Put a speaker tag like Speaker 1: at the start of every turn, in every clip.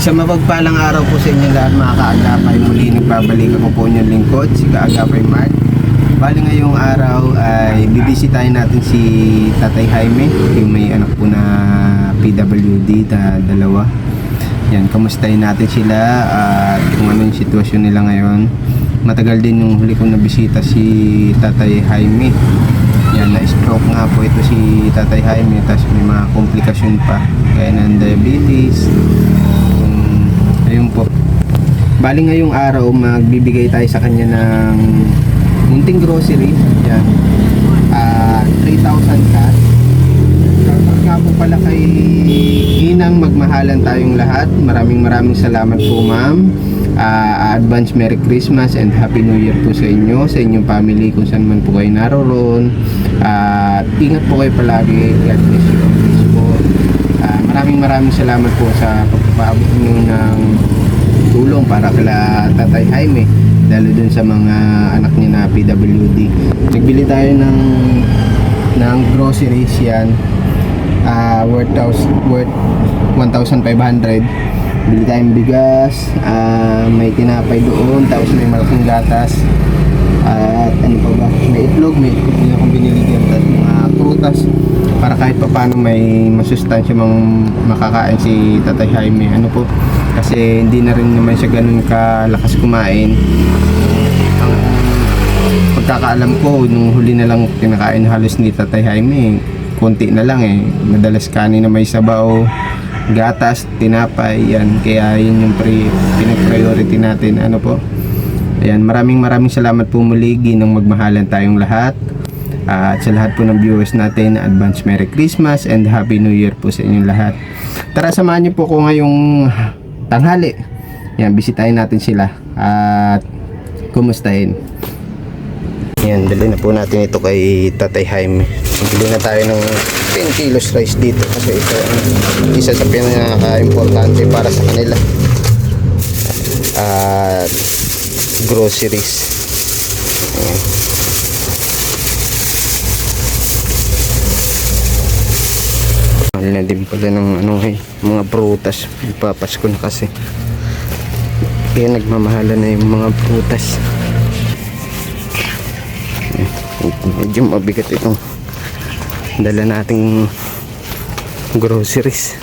Speaker 1: Isang mapagpalang araw po sa inyo lahat mga kaagapay. Muli nagbabalik ako po inyong lingkod, si Kaagapay Mark. Bali ngayong araw ay bibisitahin natin si Tatay Jaime, yung may anak po na PWD na dalawa. Yan, kamustahin natin sila at kung ano yung sitwasyon nila ngayon. Matagal din yung huli kong nabisita si Tatay Jaime. Yan, na-stroke nga po ito si Tatay Jaime, tapos may mga komplikasyon pa kaya ng diabetes. Ayun po. Bali ngayong araw magbibigay tayo sa kanya ng munting grocery. Yan. 3,000 cash. Shoutout nga po pala kay Inang, magmahalan tayong lahat. Maraming salamat po ma'am. Advance Merry Christmas and Happy New Year po sa inyo, sa inyong family kung saan man po kayo naroon. Ingat po kayo palagi. God bless you always po. Maraming salamat po sa pagpapaabot niyo ng tulong para kala Tatay Jaime, lalo dun sa mga anak niya na PWD. Nagbili tayo ng groceries yan, worth 1,500. Bili tayong bigas, may tinapay doon, tapos may malaking gatas, at ano pa ba, may itlog din akong binili dyan, tapos mga prutas para kahit pa paano may masustansya mang makakain si Tatay Jaime. Ano po, kasi hindi na rin naman siya ganun kalakas kumain. Ang pagkakaalam ko, nung huli na lang kinakain halos ni Tatay Jaime, konti na lang madalas kanin na may sabaw, gatas, tinapay, yan. Kaya yun yung pinag-priority natin. Ano po, ayan, maraming salamat po muli. Ginang magmahalan tayong lahat. At sa lahat po ng viewers natin, advance Merry Christmas and Happy New Year po sa inyong lahat. Tara, samahan niyo po ko ngayong tanghali. Yan, bisitahin natin sila at kumustahin. Yan, dali na po natin ito kay Tatay Jaime. Bili na tayo ng 10 kilos rice dito kasi ito ang isa sa pinaka-importante para sa kanila. At groceries. Ayan. Mahal na din pala ng mga prutas. Ipapasko na kasi. Kaya nagmamahala na yung mga prutas. Medyo mabigat itong dala nating groceries.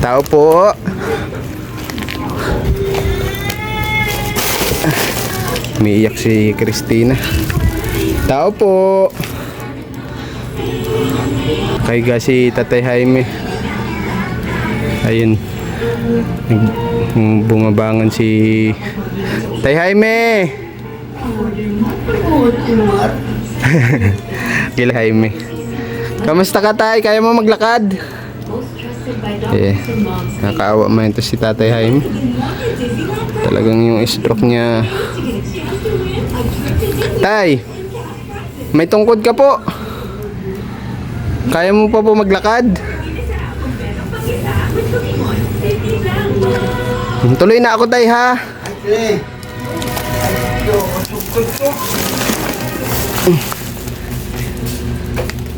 Speaker 1: Tao po. Umiiyak si Christina. Tao po. Kaya si Tatay Jaime. Ayun, bumabangon si Tay Jaime. Kila Jaime, kamusta ka tay? Kaya mo maglakad? Nakaawa man ito si Tatay Jaime. Talagang yung stroke niya. Tay, may tungkod ka po. Kaya mo pa po maglakad? Tuloy na ako tay ha.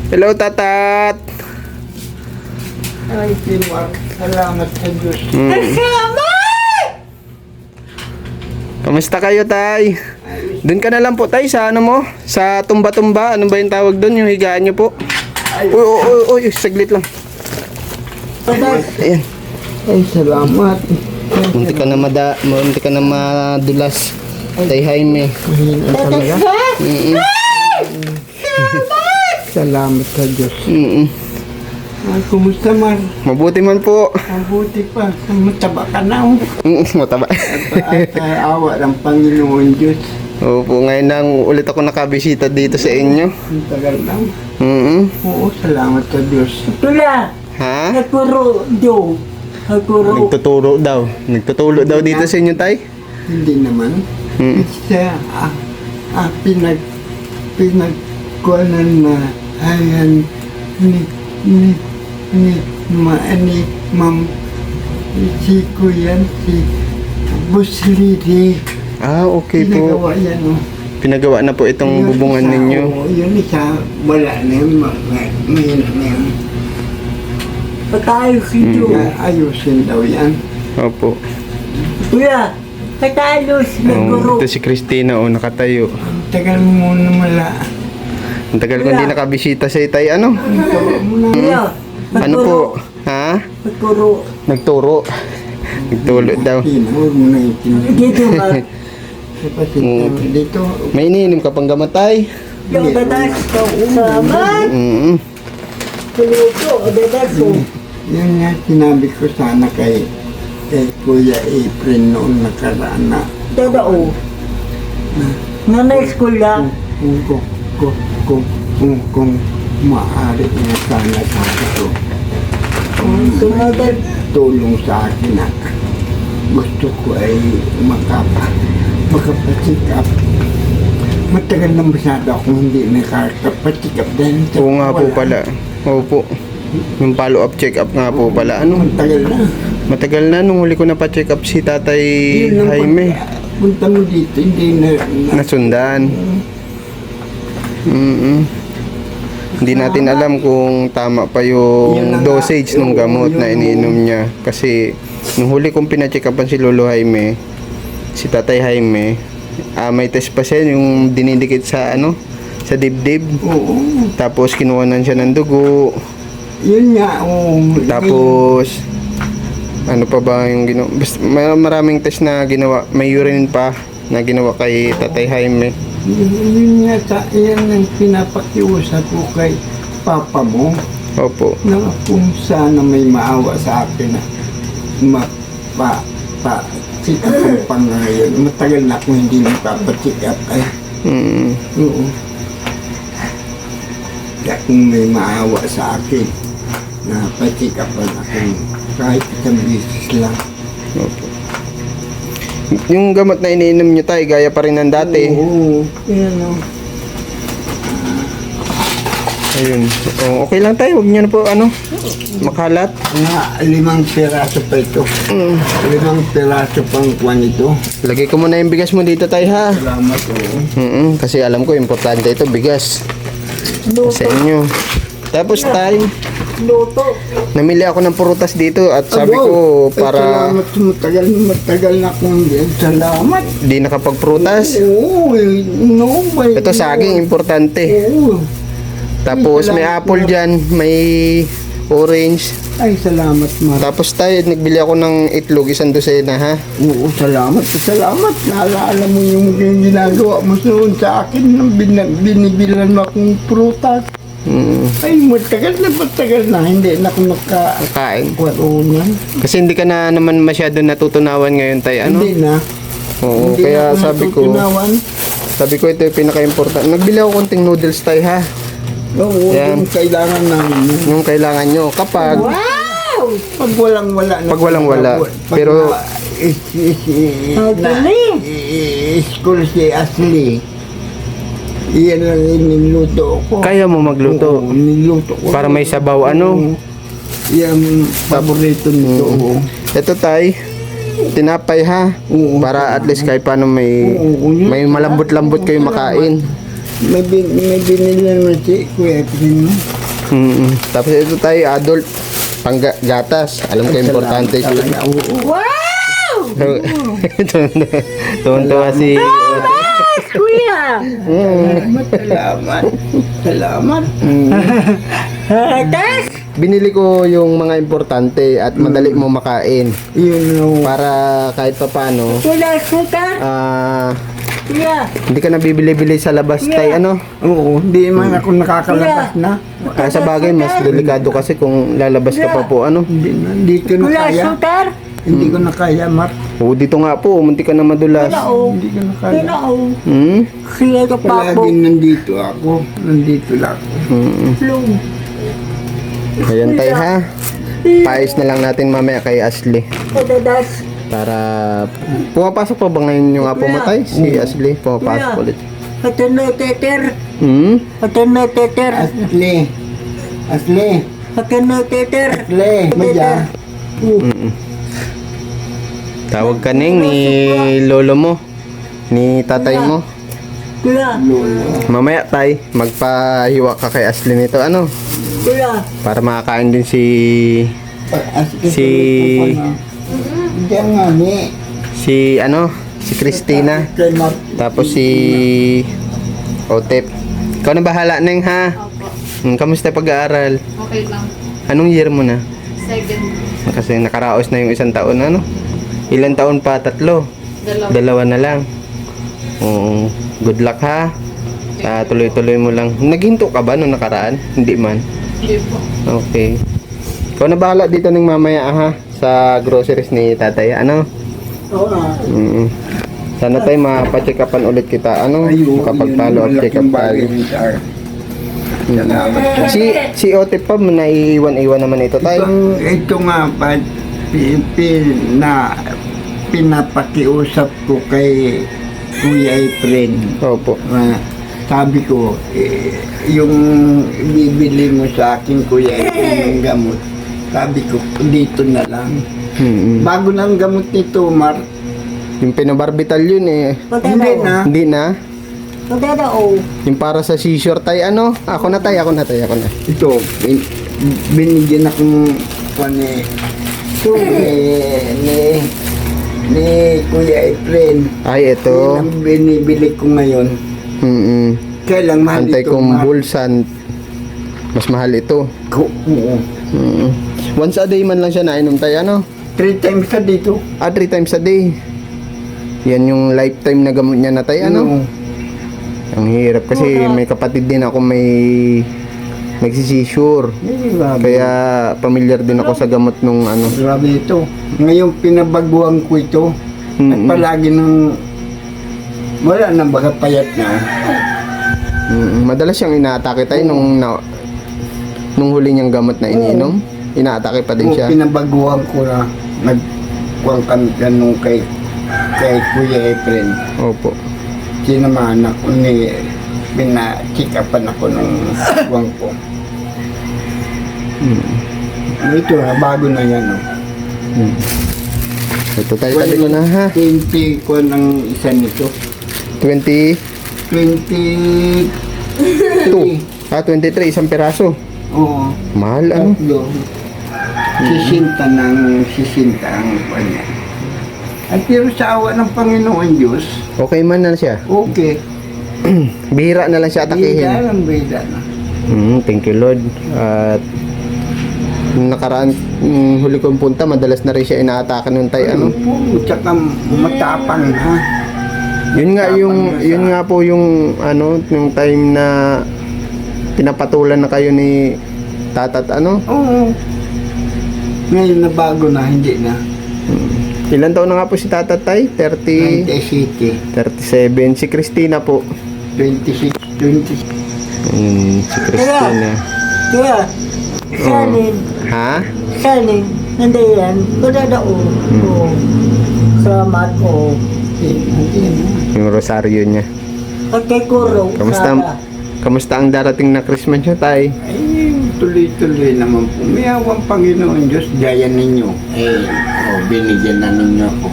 Speaker 1: Hello tatat.
Speaker 2: Ay, salamat sa Diyos.
Speaker 1: Kamusta kayo tay? Doon ka na lang po tay sa ano mo, sa tumba-tumba. Ano ba yung tawag doon, yung higaan nyo po? Uy, saglit lang. Ayan.
Speaker 2: Ay, salamat.
Speaker 1: Munti ka na madulas, Tay Jaime.
Speaker 2: Mahina talaga. Salamat sa Diyos. Ay, kumusta man?
Speaker 1: Mabuti man po.
Speaker 2: Mabuti pa. Mataba ka na.
Speaker 1: Mataba.
Speaker 2: At awa ng Panginoon Diyos.
Speaker 1: Opo, ngayon lang ulit ako nakabisita dito sa inyo.
Speaker 2: Ang tagal lang.
Speaker 1: Oo,
Speaker 2: salamat sa Diyos. Ito na.
Speaker 1: ha?
Speaker 2: Nagturo daw.
Speaker 1: Nagtutulo daw dito sa inyo, tay?
Speaker 2: Hindi naman. Siya, pinagkuanan na ayan ni ma'am si Kuya, si Buslidi.
Speaker 1: Okay po.
Speaker 2: Ginagawa yan,
Speaker 1: pinagawa na po itong bubungan ninyo.
Speaker 2: Oo, yun isa, wala na yun. Mahina na yun.
Speaker 3: Patayusin nyo.
Speaker 2: Ayusin daw yan.
Speaker 1: Opo.
Speaker 3: Kuya, patayos. Nagturo.
Speaker 1: Ito si Christina, nakatayo.
Speaker 2: Tagal mo muna mala.
Speaker 1: Ang tagal ko hindi nakabisita sa itay, ano?
Speaker 3: Kuya,
Speaker 1: Ano po? Ha?
Speaker 3: Nagturo.
Speaker 1: Nagturo. Nagtulo daw.
Speaker 2: Huwag mo na itindig.
Speaker 3: Dito nga.
Speaker 2: Kapatid namin dito.
Speaker 1: May iniinom ka pang gamatay.
Speaker 3: Yung dadas ko. Salamat. Tuluto. Dadas ko.
Speaker 2: Yun nga, sinabi ko sana kay Kuya April noong nakaraan na
Speaker 3: Dadao. Nanay school lang.
Speaker 2: kung maaari niya sana sa ito.
Speaker 3: Sumagal.
Speaker 2: Tulong sa akin na gusto ko ay makapasikap. Matagal na masyado akong hindi nakakapasikap dahil sa
Speaker 1: Oo nga po
Speaker 2: wala.
Speaker 1: pala. Opo. Yung follow-up check-up nga po pala. Ano?
Speaker 2: Matagal na.
Speaker 1: Matagal na nung huli ko na pa-check up si Tatay
Speaker 2: Yun ang
Speaker 1: Jaime.
Speaker 2: punta mo dito, hindi na
Speaker 1: Nasundan. Hindi natin alam kung tama pa
Speaker 2: Yun
Speaker 1: yung
Speaker 2: na nga.
Speaker 1: dosage ng gamot na iniinom niya. Kasi nung huli kong pina-check upan si Lolo Jaime, si Tatay Jaime, may test pa siya yung dinidikit sa sa dibdib.
Speaker 2: Oo.
Speaker 1: Tapos kinuhanan siya ng dugo.
Speaker 2: Yun nga, oo.
Speaker 1: Tapos ano pa ba yung ginawa? Basta, maraming test na ginawa. May urine pa na ginawa kay Tatay Jaime.
Speaker 2: Yun nga, yan ang pinapakiusap ko kay Papa mo.
Speaker 1: Opo.
Speaker 2: Na kung sana may maawa sa akin na check up ang pangayon. Matagal na akong hindi nagpapacheck up. Ay, oo. Kaya kung may maawa sa akin, na pa-check up ako kahit isang beses lang.
Speaker 1: Opo. Yung gamot na iniinom nyo tayo, gaya pa rin ng dati.
Speaker 2: Oo. Yan o.
Speaker 1: Ayun. Oh, okay lang tayo, huwag nyo na po makalat.
Speaker 2: Mga 5 piraso pa ito. 5 piraso pang kwan ito.
Speaker 1: Lagay ko muna yung bigas mo dito tayo ha.
Speaker 2: Salamat o.
Speaker 1: Kasi alam ko importante ito, bigas. Sa inyo. Tapos tayo,
Speaker 3: Luto.
Speaker 1: namili ako ng prutas dito at sabi ko para
Speaker 2: Salamat, matagal na akong diyan. Salamat.
Speaker 1: di nakapagprutas.
Speaker 2: Oo, no, may...
Speaker 1: Ito saging, importante.
Speaker 2: Oo.
Speaker 1: Tapos may apple dyan, may orange.
Speaker 2: Ay, salamat, Mar.
Speaker 1: Tapos tayo, nagbili ako ng itlog, 1 dosena ha.
Speaker 2: Oo, salamat. Salamat. Naalala mo yung ginagawa mo noon sa akin nang binibilan mo akong prutas. Ay, matagal na. Hindi na ako
Speaker 1: Kain.
Speaker 2: nakakuwaronan.
Speaker 1: Kasi hindi ka na naman masyado natutunawan ngayon tayo,
Speaker 2: Hindi na.
Speaker 1: Oo,
Speaker 2: Hindi
Speaker 1: kaya
Speaker 2: na ako natutunawan.
Speaker 1: sabi ko ito yung pinaka-important. Nagbili ako konting noodles tayo ha.
Speaker 2: Oo,
Speaker 1: Yan.
Speaker 2: yung kailangan namin yun.
Speaker 1: Yung kailangan nyo. Kapag,
Speaker 3: Wow!
Speaker 2: Pag walang-wala na.
Speaker 1: Pag walang-wala. Pero-
Speaker 2: school si Ashley. Iyan lang yung niluto ko.
Speaker 1: kaya mo magluto.
Speaker 2: Oo, niluto ko.
Speaker 1: Para may sabaw,
Speaker 2: Oo. Yan, paborito nito. Oo.
Speaker 1: Ito tay, tinapay ha.
Speaker 2: Oo.
Speaker 1: Para at least kahit paano may malambot-lambot kayo makain.
Speaker 2: May binili naman si Kuya Pino.
Speaker 1: Tapos ito tayo, adult, gatas. Alam ko importante ito.
Speaker 2: Talaga, oo.
Speaker 3: Wow!
Speaker 1: Tuwan-tuwa si...
Speaker 3: Kuya!
Speaker 2: Salamat.
Speaker 3: Atas!
Speaker 1: Binili ko yung mga importante at madali mo makain.
Speaker 2: Yun yung...
Speaker 1: Para kahit pa paano,
Speaker 3: Wala suka? Kuya!
Speaker 1: hindi ka nabibili-bili sa labas tayo,
Speaker 2: Oo, di man ako nakakalabas na.
Speaker 1: Kaya sa bagay, mas delikado kasi kung lalabas ka pa po,
Speaker 2: Hindi ko na
Speaker 3: Wala
Speaker 2: kaya.
Speaker 3: sukar?
Speaker 2: Hindi ko na kaya, Mark.
Speaker 1: Oo, dito nga po, munti ka na madulas.
Speaker 3: Wala o.
Speaker 2: Hindi ko na kaya.
Speaker 3: Wala o.
Speaker 1: Hmm?
Speaker 3: Kaya ka pa po.
Speaker 2: Palaging nandito ako. Nandito lang.
Speaker 3: Long.
Speaker 1: Ayan tayo ha. Paayos na lang natin mamaya kay Ashley.
Speaker 3: Padadas.
Speaker 1: Para pumapasok pa ba ngayon yung apo mo tayo? Si Ashley, pumapasok
Speaker 3: Kuya.
Speaker 1: ulit.
Speaker 3: Ito na teter.
Speaker 1: Hmm?
Speaker 3: Ito na teter.
Speaker 2: Ashley. Ashley.
Speaker 3: Ito na teter.
Speaker 2: Ashley. Maya.
Speaker 1: Tawag ka ning ni lolo mo, ni tatay mo.
Speaker 3: Kuya,
Speaker 2: Lolo.
Speaker 1: Mamaya tay, magpahiwa ka kay Ashley nito ano,
Speaker 3: kuya.
Speaker 1: para makakain din Si-
Speaker 2: Diyan nga ni.
Speaker 1: si Christina,
Speaker 2: Kay Mark.
Speaker 1: tapos si Otep. Ikaw na bahala Neng ha. Kamusta pag-aaral?
Speaker 4: Okay lang.
Speaker 1: Anong year mo na?
Speaker 4: Second.
Speaker 1: Kasi nakaraos na yung isang taon ano. Ilan taon pa? 3?
Speaker 4: Dalawa.
Speaker 1: 2 na lang. Oo. Good luck ha. Tuloy-tuloy mo lang. Naghinto ka ba nung nakaraan? Hindi man.
Speaker 4: Hindi po.
Speaker 1: Okay. Ikaw na bahala dito ng mamaya ha. Sa groceries ni tatay. Ano?
Speaker 3: Oo na.
Speaker 1: Sana tayo mapacheck upan ulit kita. Ano? Makapag-follow up check up tayo. Si Otep pa, naiiwan-iwan naman ito tayo.
Speaker 2: Ito nga pa, pinapakiusap ko kay Kuya Efren.
Speaker 1: Opo.
Speaker 2: Sabi ko, yung bibili mo sa akin, Kuya Efren, ng gamot. Sabi ko, dito na lang. Bago na ang gamot nito, Mark.
Speaker 1: Yung pinabarbital yun eh.
Speaker 2: Hindi na.
Speaker 1: Hindi na.
Speaker 3: Pagdada o.
Speaker 1: Yung para sa seizure tayo, ano? Ako na.
Speaker 2: Ito, binigyan akong ni Kuya Efren.
Speaker 1: Ay, ito.
Speaker 2: Yan ang binibili ko ngayon. Kailang mahal ito, Mark.
Speaker 1: Anti-convulsant. Mas mahal ito.
Speaker 2: Oo.
Speaker 1: Once a day man lang siya nainom tayo, ano?
Speaker 2: 3 times ka dito.
Speaker 1: 3 times a day. Yan yung lifetime na gamot niya na tayo, ano? Ang hirap kasi may kapatid din ako may nagsisisure.
Speaker 2: Grabe.
Speaker 1: Kaya familiar din ako sa gamot nung ano.
Speaker 2: Grabe ito. Ngayon pinabaguhan ko ito. At palagi nang wala nang baga payat na.
Speaker 1: Madalas siyang inaatake tayo nung huli niyang gamot na ininom. Inaatake pa din
Speaker 2: Kung
Speaker 1: siya.
Speaker 2: pinabaguhan ko na nagkuhan kami ganun kay Kuya Efren.
Speaker 1: Opo.
Speaker 2: Sinamahan ako ni pinachikapan ako nung kuwang ko. Ito na, bago na yan. Oh.
Speaker 1: Ito tayo tabi ko na ha.
Speaker 2: 20 ko ng isa nito.
Speaker 1: 22.
Speaker 2: 20.
Speaker 1: 23, isang piraso.
Speaker 2: Oo.
Speaker 1: Mahal ano.
Speaker 2: Tatlo. 60 ang kanya. At pero sa awa ng Panginoon Diyos,
Speaker 1: Okay man na siya.
Speaker 2: okay.
Speaker 1: Bihira na lang siya atakihin.
Speaker 2: Bida na.
Speaker 1: Thank you Lord. At nung nakaraan huli kong punta, madalas na rin siya inaatake nung tayo ano.
Speaker 2: Tsaka matapang ha.
Speaker 1: Yun nga po yung ano, yung time na pinapatulan na kayo ni tatat ano.
Speaker 2: Oo. Ngayon na bago na, hindi na.
Speaker 1: Ilan taon na nga po si tatat tay? 30,
Speaker 2: 90
Speaker 1: 37. Si Christina po.
Speaker 2: 26, 26.
Speaker 1: Si Christina.
Speaker 3: Kuya, salin.
Speaker 1: Ha?
Speaker 3: Salin. Hindi yan. Pagdada o. Oo. Salamat o.
Speaker 2: Hindi na.
Speaker 1: Yung rosaryo niya.
Speaker 3: Pagkikuro.
Speaker 1: Kamusta ang darating na Christmas niyo tay?
Speaker 2: Ay, tuloy-tuloy naman po. May awang Panginoon Diyos, gaya ninyo. Binigyan na ninyo ako.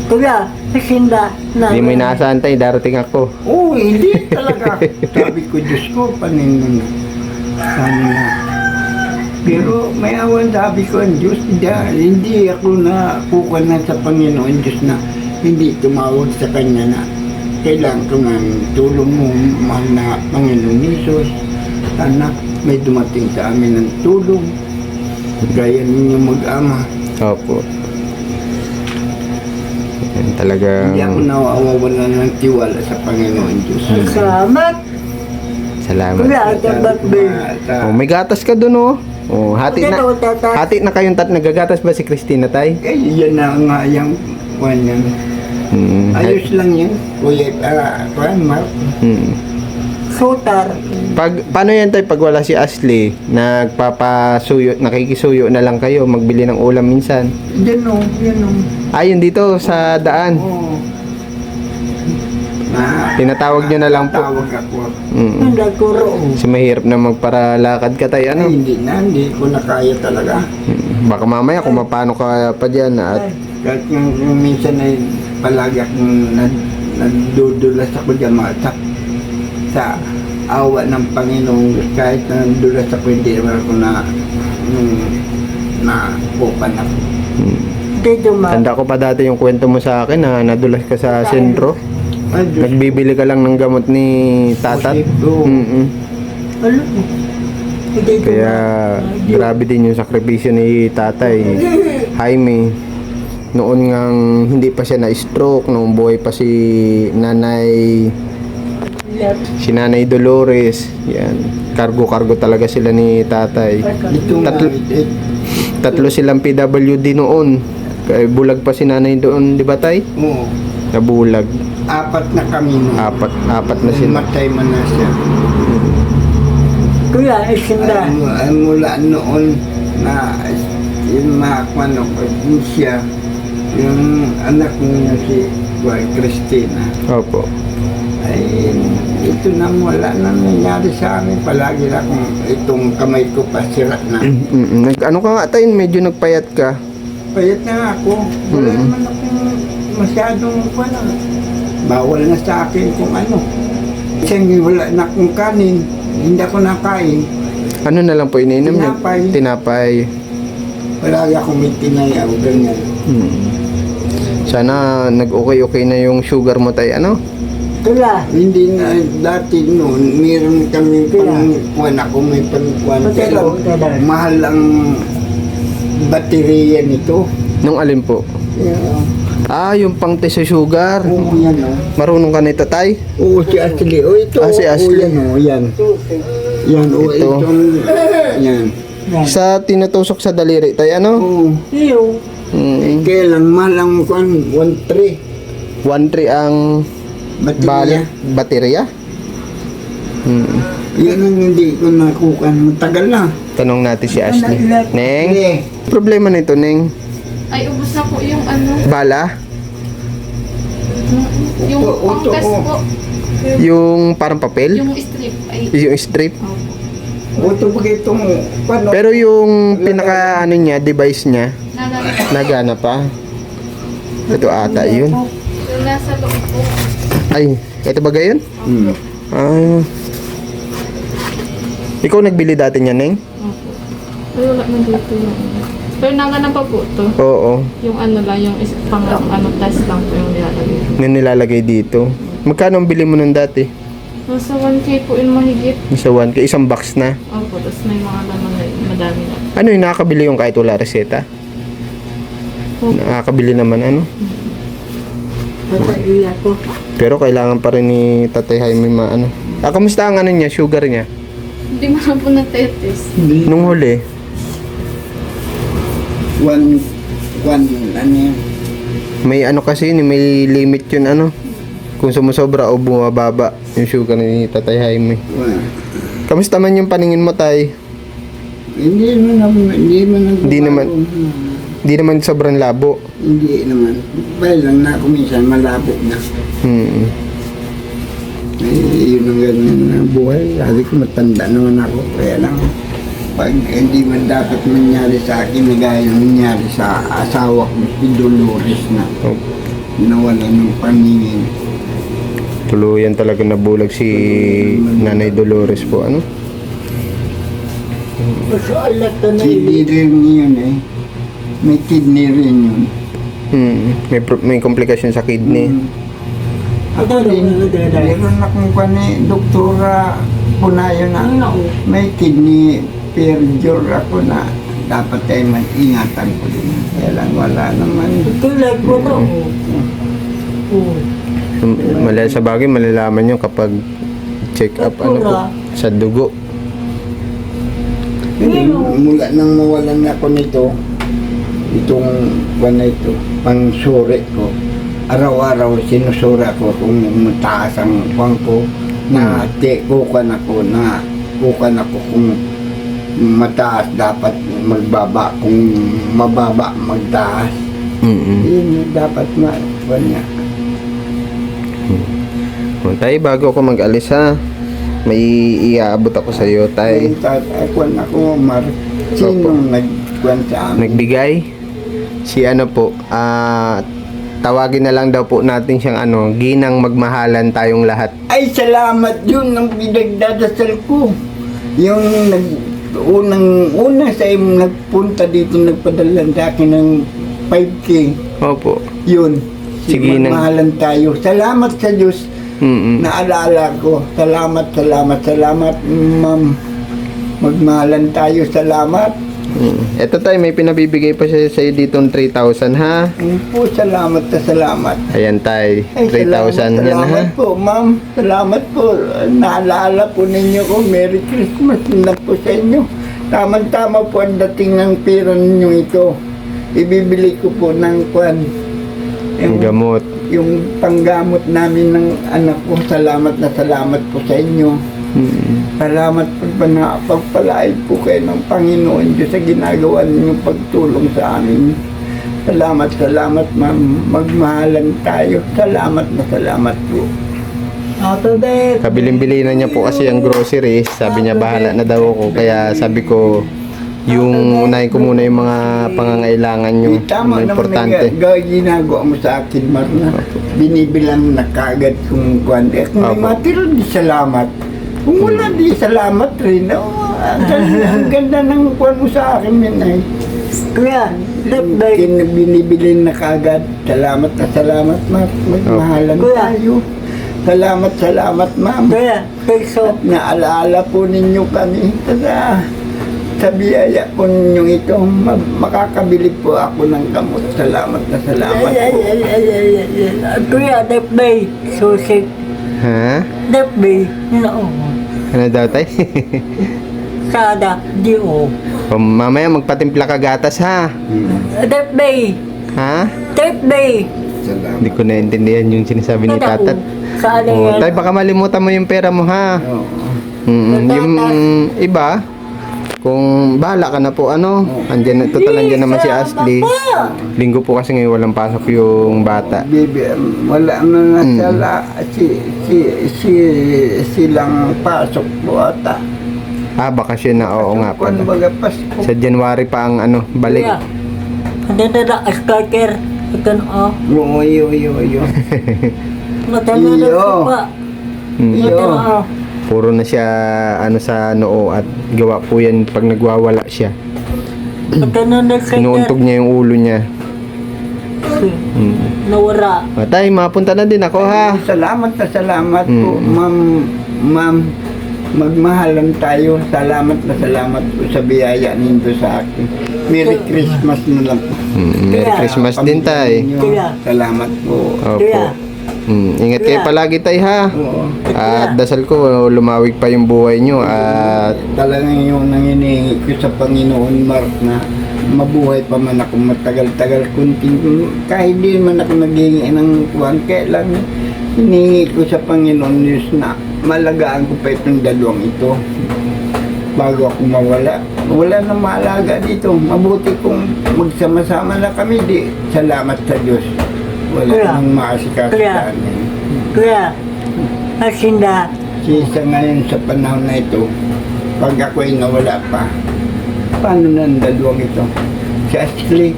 Speaker 3: Kuya, kasinda.
Speaker 1: Hindi mo inaasahan tay, darating ako.
Speaker 2: Oo, hindi talaga. Sabi ko, Diyos ko, paningon. Sana na. Pero may awan sabi ko ang Diyos, hindi ako na na sa Panginoon Diyos na hindi tumawag sa Kanya na kailangan ko ng tulong mo, mahal na Panginoon Jesus. Sana may dumating sa amin ng tulong. Gaya ninyo mag-ama.
Speaker 1: Opo. Yan talagang
Speaker 2: Hindi ako nawawalan ng tiwala sa Panginoon Diyos.
Speaker 3: Salamat.
Speaker 1: salamat.
Speaker 3: Kuya, tabat bin.
Speaker 1: May gatas ka dun oh. Hati na kayong nagagatas ba si Christina tay?
Speaker 2: Eh, yan na nga yung kwan yan. Ayos lang yan. Kuya, Mark.
Speaker 3: Sutar.
Speaker 1: Paano yan tay pag wala si Ashley? Nakikisuyo na lang kayo, magbili ng ulam minsan.
Speaker 2: Yan o, yan o.
Speaker 1: Ayun dito sa daan.
Speaker 2: Oo.
Speaker 1: Tinatawag nyo na lang po.
Speaker 2: Tawag ako.
Speaker 3: Hindi kuro.
Speaker 1: Kasi mahirap na magparalakad ka tay, ano?
Speaker 2: Hindi ko na kaya talaga.
Speaker 1: Baka mamaya kung mapano ka pa dyan at
Speaker 2: Kahit yung minsan ay palagi akong nandudulas ako dyan sa awa ng Panginoon. Kahit nandulas ako, hindi naman ako na kupan ako.
Speaker 3: Dito ma.
Speaker 1: Tanda ko pa dati yung kwento mo sa akin na nadulas ka sa sentro.
Speaker 2: Ay, Diyos.
Speaker 1: Nagbibili ka lang ng gamot ni tatat.
Speaker 2: Oo.
Speaker 3: Ano? Dito
Speaker 1: Kaya grabe din yung sakripisyo ni tatay Jaime. Noon ngang hindi pa siya na-stroke, noong buhay pa si Nanay Dolores. Yan. Kargo-kargo talaga sila ni tatay.
Speaker 2: Ito nga,
Speaker 1: Tatlo silang PWD noon. Kaya bulag pa si nanay doon, di ba tay?
Speaker 2: oo.
Speaker 1: Nabulag.
Speaker 2: Apat na kami nun.
Speaker 1: Apat na sila.
Speaker 2: Matay man na siya.
Speaker 3: Kuya, isinda.
Speaker 2: Ay, mula noon na yung mga kwano ko, siya, yung anak niya si Christina,
Speaker 1: Opo.
Speaker 2: ay ito na wala na nangyari sa amin. Palagi na kung itong kamay ko pa sira na.
Speaker 1: Ano ka nga tayo, medyo nagpayat ka.
Speaker 2: Payat na ako. Wala naman akong masyadong kwano. Bawal na sa akin kung ano. Kasi wala na akong kanin. Hindi ako nakain.
Speaker 1: Ano na lang po iniinom niyo?
Speaker 2: Tinapay.
Speaker 1: Tinapay.
Speaker 2: Palagi akong may tinayaw, ganyan.
Speaker 1: Sana nag-okay na yung sugar mo tayo, ano?
Speaker 3: Kuya,
Speaker 2: Hindi na dati noon, meron kami pangkuhan ako, may pangkuhan. Pero mahal ang baterya nito.
Speaker 1: Nung alin po? Yung pang test sa sugar.
Speaker 2: Oo, yan o.
Speaker 1: Marunong ka nito, tay?
Speaker 2: Oo, si Ashley. O, ito.
Speaker 1: Si Ashley.
Speaker 2: Yan o, yan. Yan o,
Speaker 1: Ito.
Speaker 2: itong, yan.
Speaker 1: Sa tinutusok sa daliri, tay, ano?
Speaker 2: Oo.
Speaker 3: iyo.
Speaker 2: Kailan mahal ang kuhan, 1.3.
Speaker 1: 1.3 ang
Speaker 2: Baterya.
Speaker 1: baterya?
Speaker 2: Yan ang hindi ko nakukan. Matagal na.
Speaker 1: Tanong natin si Ashley. Neng?
Speaker 2: Eh,
Speaker 1: Problema nito, Neng?
Speaker 4: Ay, ubos na po yung ano,
Speaker 1: Bala?
Speaker 4: yung
Speaker 2: Opo,
Speaker 4: pangkas
Speaker 2: opo.
Speaker 4: po,
Speaker 1: Yung parang papel?
Speaker 4: yung strip. Ay,
Speaker 1: Yung strip?
Speaker 2: Oto ba itong, paano?
Speaker 1: Pero yung pinaka ano niya, device niya,
Speaker 4: nagana.
Speaker 1: nagana pa. Ito ata yun.
Speaker 4: Yung nasa loob po.
Speaker 1: Ay, ito ba gayon?
Speaker 2: Hmm.
Speaker 1: Ah. Ikaw nagbili dati niya, Neng?
Speaker 4: Opo. Ay, wala na dito yung pero nagana pa po to.
Speaker 1: Oo.
Speaker 4: Yung ano lang, yung pang ano, test lang po yung nilalagay.
Speaker 1: Na nilalagay dito. Magkano ang bili mo nun dati?
Speaker 4: Nasa 1K po yung mahigit.
Speaker 1: Sa 1K, isang box na.
Speaker 4: Opo, tapos may mga laman na madami na.
Speaker 1: Ano yung nakakabili yung kahit wala reseta?
Speaker 4: Opo.
Speaker 1: Nakakabili naman ano.
Speaker 3: Patay ko.
Speaker 1: Pero kailangan pa rin ni Tatay Jaime ano. Kamusta ang ano niya, sugar niya?
Speaker 4: Hindi mo na po na-test.
Speaker 2: Hindi.
Speaker 1: Nung huli,
Speaker 2: One, ano yan?
Speaker 1: may ano kasi yun, may limit yun ano. Kung sumusobra o bumababa yung sugar ni Tatay Jaime.
Speaker 2: Wala.
Speaker 1: Kamusta man yung paningin mo, Tay?
Speaker 2: Hindi naman.
Speaker 1: Hindi naman sobrang labo.
Speaker 2: Hindi naman. Bahay lang na ako minsan, malabo na. Yun ang ganyan na buhay. Sabi ko, matanda naman ako. Kaya lang, pag hindi man dapat mangyari sa akin, na gaya ng nangyari sa asawa ko, si Dolores na
Speaker 1: Oh,
Speaker 2: nawala ng paningin.
Speaker 1: tuluyan talaga nabulag si Nanay Dolores po, ano?
Speaker 3: Gusto alat ka na
Speaker 2: Kidney rin yun eh. May kidney rin yun.
Speaker 1: May komplikasyon sa kidney.
Speaker 2: Ako din, meron akong kani, doktora Punayo na may kidney failure ako na dapat ay mag-ingatan ko din. Kaya lang wala naman.
Speaker 3: Tulad ko na. Oo.
Speaker 1: Sa bagay, malalaman nyo kapag check up ano po, sa dugo.
Speaker 2: Mula nang mawalan ako nito, itong buwan na ito, pang sure ko, araw-araw sinusura ko kung mataas ang buwan ko, na kukan ako kung mataas dapat magbaba, kung mababa magtaas. Yun yung dapat buwan niya.
Speaker 1: Tay, bago ako mag-alis ha, may iaabot ako sa iyo, Tay.
Speaker 2: Ako, sinong nagkuhan sa amin?
Speaker 1: Nagbigay si ano po, tawagin na lang daw po natin siyang ginang magmahalan tayong lahat.
Speaker 2: Ay, salamat yun ang pinagdadasal ko. Yung unang sa nagpunta dito, nagpadala sa akin ng 5K.
Speaker 1: Opo.
Speaker 2: Yun.
Speaker 1: Sige na.
Speaker 2: Magmahalan tayo. Salamat sa Diyos. Naalala ko. Salamat, ma'am. Magmahalan tayo. Salamat.
Speaker 1: Ito tayo, may pinabibigay pa siya sa iyo dito ng 3,000 ha.
Speaker 2: Po, salamat na salamat.
Speaker 1: Ayan tay,
Speaker 2: Ay,
Speaker 1: 3,000 yan ha.
Speaker 2: salamat po, ma'am. Salamat po. Naalala po ninyo ko. Merry Christmas na po sa inyo. Tama-tama po ang dating ng pera ninyo ito. Ibibili ko po ng kwan.
Speaker 1: Ang gamot.
Speaker 2: Yung panggamot namin ng anak ko. Salamat na salamat po sa inyo. Salamat po na pagpalain po kayo ng Panginoon Diyos sa ginagawa ninyong pagtulong sa amin. Salamat, ma'am. Magmahalan tayo. Salamat na salamat po.
Speaker 3: Happy birthday.
Speaker 1: Kabilin-bili na niya po kasi ang groceries. Sabi niya bahala na daw ako. Kaya sabi ko, yung unahin ko muna yung mga pangangailangan nyo.
Speaker 2: Tama
Speaker 1: Yung
Speaker 2: naman
Speaker 1: importante.
Speaker 2: na ginagawa mo sa akin, Marna. Binibilang na kagad kung kwan. Kung may
Speaker 1: Opo.
Speaker 2: matira, di salamat. Kung wala, di salamat rin. Oh, ang ganda ng kwan mo sa akin, Minay.
Speaker 3: Kuya, birthday.
Speaker 2: Binibili na kagad. Salamat na salamat, ma'am. Magmahalan
Speaker 3: Kuya.
Speaker 2: tayo. Salamat, ma'am.
Speaker 3: Kuya, peso.
Speaker 2: Naalaala po ninyo kami. Sa biyaya po ninyong ito, makakabili po ako ng gamot. Salamat na salamat po.
Speaker 3: Kuya, birthday. Susi.
Speaker 1: Ha?
Speaker 3: Birthday. No.
Speaker 1: Ano daw tay?
Speaker 3: Sada. Dio.
Speaker 1: Mamaya magpatimpla ka gatas ha.
Speaker 3: Birthday.
Speaker 1: Ha?
Speaker 3: Birthday.
Speaker 2: Salamat.
Speaker 1: Hindi ko naintindihan yung sinasabi ni tatat.
Speaker 3: Saan
Speaker 1: Oh,
Speaker 3: yan?
Speaker 1: tay baka malimutan mo yung pera mo ha.
Speaker 2: Oo.
Speaker 1: Yung iba, kung bahala ka na po andyan, total andyan naman si Ashley. Linggo po kasi ngayon walang pasok yung bata.
Speaker 2: Bibi, wala na nasala. Silang pasok po ata.
Speaker 1: Bakasyon na, oo nga
Speaker 2: Kung
Speaker 1: pala.
Speaker 2: baga Pasko.
Speaker 1: Sa January pa ang balik.
Speaker 3: Kuya. Hindi na starter. Ikan o.
Speaker 2: Yo.
Speaker 3: Matanda na
Speaker 2: Iyo.
Speaker 3: siya pa.
Speaker 2: Iyo.
Speaker 3: Matanda.
Speaker 1: Puro na siya sa noo at gawa po yan pag nagwawala siya.
Speaker 3: Matanda na siya.
Speaker 1: Inuuntog niya yung ulo niya.
Speaker 3: Nawara.
Speaker 1: Tay, mapunta na din ako ha.
Speaker 2: Salamat na salamat po, ma'am. Magmahalan tayo. Salamat na salamat po sa biyaya ninyo sa akin. Merry Christmas na lang po.
Speaker 1: Merry Christmas din tay.
Speaker 2: Ninyo. Salamat po.
Speaker 1: Opo. Ingat kayo palagi tay ha.
Speaker 2: Oo.
Speaker 1: At dasal ko lumawig pa yung buhay nyo at
Speaker 2: Talagang yung nanginingi ko sa Panginoon, Mark, na mabuhay pa man ako matagal-tagal kunting. Kahit di man ako naghingi ng kuwan, kailan hinihingi ko sa Panginoon Diyos na malagaan ko pa itong dalawang ito bago ako mawala. Wala nang maalaga dito. Mabuti kung magsama-sama na kami. Di, salamat sa Diyos. Wala
Speaker 3: Kuya.
Speaker 2: nang maasikaso
Speaker 3: Kuya.
Speaker 2: sa amin.
Speaker 3: Kuya. Asinda.
Speaker 2: Sisa ngayon sa panahon na ito, pag ako'y nawala pa, paano na ang dalawang ito? Si Ashley,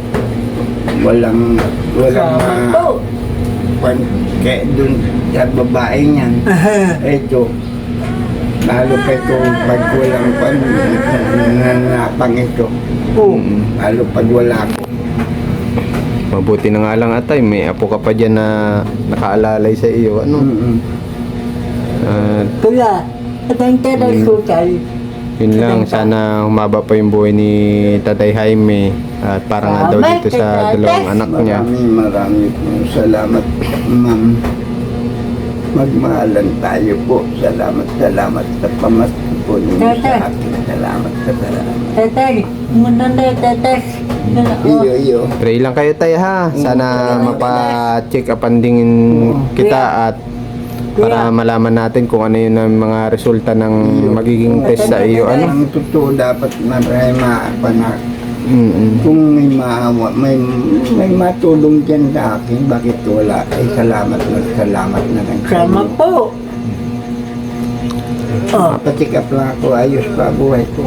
Speaker 2: walang
Speaker 3: Oh.
Speaker 2: kaya dun sa babae niyan, ito, lalo pa ito pag walang nanapang ito,
Speaker 3: Oh.
Speaker 2: lalo pag wala ako.
Speaker 1: mabuti na nga lang atay, may apo ka pa dyan na nakaalalay sa iyo. At
Speaker 3: Kuya. Atang tada sutay.
Speaker 1: yun lang, sana humaba pa yung buhay ni Tatay Jaime at para nga daw dito sa dalawang anak niya.
Speaker 2: Maraming pong salamat, ma'am. Magmahalan tayo po. Salamat sa pamasko po ninyo sa akin. Salamat.
Speaker 3: Tatay. Maganda tatay.
Speaker 2: Iyo.
Speaker 1: Pray lang kayo tay ha. Sana mapa-check upan din kita at para malaman natin kung ano yun ang mga resulta ng magiging test sa iyo.
Speaker 2: Ang totoo dapat maray maapanak. Kung may maawa, may matulong dyan sa akin, bakit wala? Ay salamat na lang.
Speaker 3: Sama po. Oh.
Speaker 2: Patikap lang ako, ayos pa buhay ko.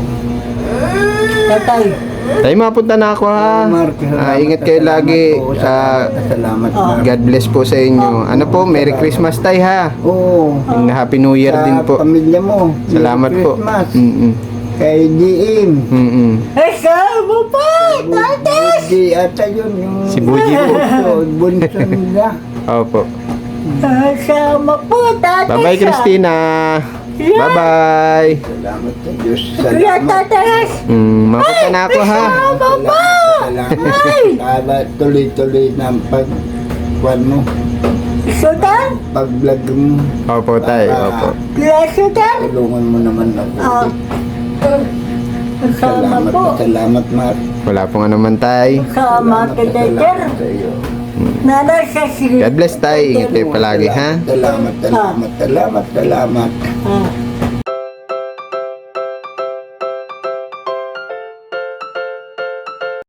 Speaker 3: Tatay.
Speaker 1: Tayo mapunta na ako ha.
Speaker 2: Mark,
Speaker 1: Ingat kayo lagi.
Speaker 2: Salamat, Mark.
Speaker 1: God bless po sa inyo. Ano po, Merry Christmas tayo ha.
Speaker 2: Oo.
Speaker 1: And Happy New Year
Speaker 2: Sa
Speaker 1: din po.
Speaker 2: pamilya mo.
Speaker 1: Salamat
Speaker 2: Merry
Speaker 1: po.
Speaker 2: Christmas.
Speaker 1: Mm-mm.
Speaker 2: Kay DM.
Speaker 1: Mm-mm.
Speaker 3: Kasama pa! Tatis!
Speaker 2: Buji ata yun. Yung
Speaker 1: Si Buji po.
Speaker 2: Bunso nila.
Speaker 1: Opo.
Speaker 3: Kasama po, tatis!
Speaker 1: Bye-bye, Christina. Bye-bye.
Speaker 2: Salamat sa Diyos.
Speaker 3: Kuya
Speaker 2: Salamat.
Speaker 3: tatis!
Speaker 1: Mapunta na ako ha.
Speaker 2: Salamat. Tuloy-tuloy na ang pag-kwan mo.
Speaker 3: Sudan?
Speaker 2: Pag-vlog mo.
Speaker 1: Opo tayo. Opo.
Speaker 3: Kuya Sudan?
Speaker 2: Tulungan mo naman ako.
Speaker 3: Kasama
Speaker 2: Salamat
Speaker 3: po.
Speaker 2: na salamat, Mark.
Speaker 1: Wala pong ano man tayo.
Speaker 3: Kasama ka teacher.
Speaker 2: Salamat sa iyo.
Speaker 3: Nana sa sige.
Speaker 1: God bless tayo. Ingat kayo palagi ha.
Speaker 2: Salamat.
Speaker 3: Ah.